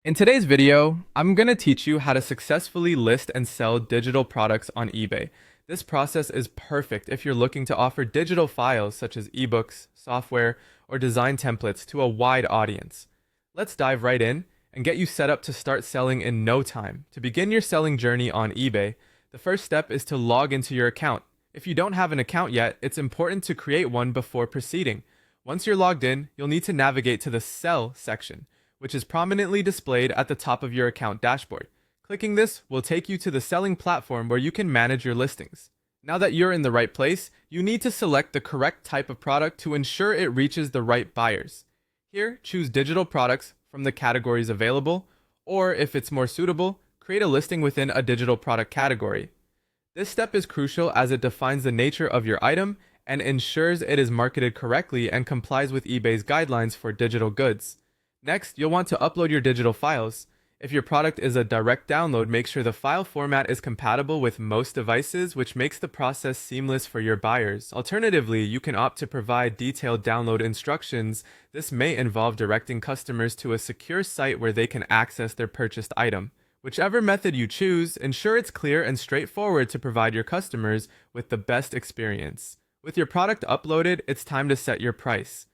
In today's video, I'm going to teach you how to successfully list and sell digital products on eBay. This process is perfect if you're looking to offer digital files such as eBooks, software, or design templates to a wide audience. Let's dive right in and get you set up to start selling in no time. To begin your selling journey on eBay, the first step is to log into your account. If you don't have an account yet, it's important to create one before proceeding. Once you're logged in, you'll need to navigate to the Sell section, which is prominently displayed at the top of your account dashboard. Clicking this will take you to the selling platform where you can manage your listings. Now that you're in the right place, you need to select the correct type of product to ensure it reaches the right buyers. Here, choose digital products from the categories available, or if it's more suitable, create a listing within a digital product category. This step is crucial as it defines the nature of your item and ensures it is marketed correctly and complies with eBay's guidelines for digital goods. Next, you'll want to upload your digital files. If your product is a direct download, make sure the file format is compatible with most devices, which makes the process seamless for your buyers. Alternatively, you can opt to provide detailed download instructions. This may involve directing customers to a secure site where they can access their purchased item. Whichever method you choose, ensure it's clear and straightforward to provide your customers with the best experience. With your product uploaded, it's time to set your price.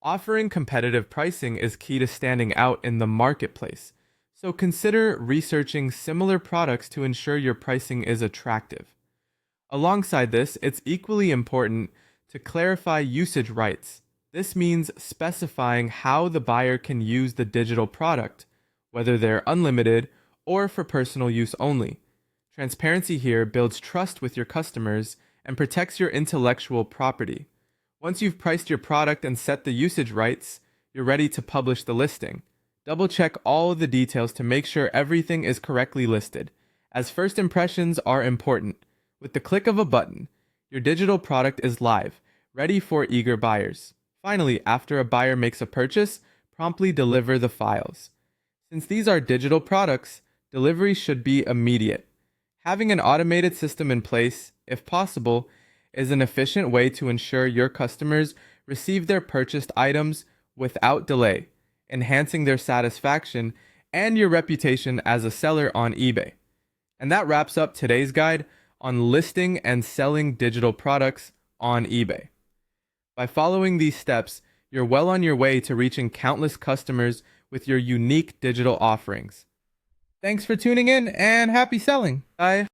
Offering competitive pricing is key to standing out in the marketplace, so consider researching similar products to ensure your pricing is attractive. Alongside this, it's equally important to clarify usage rights. This means specifying how the buyer can use the digital product, whether they're unlimited or for personal use only. Transparency here builds trust with your customers and protects your intellectual property. Once you've priced your product and set the usage rights, you're ready to publish the listing. Double-check all of the details to make sure everything is correctly listed, as first impressions are important. With the click of a button, your digital product is live, ready for eager buyers. Finally, after a buyer makes a purchase, promptly deliver the files. Since these are digital products, delivery should be immediate. Having an automated system in place, if possible, is an efficient way to ensure your customers receive their purchased items without delay, enhancing their satisfaction and your reputation as a seller on eBay. And that wraps up today's guide on listing and selling digital products on eBay. By following these steps, you're well on your way to reaching countless customers with your unique digital offerings. Thanks for tuning in and happy selling. Bye.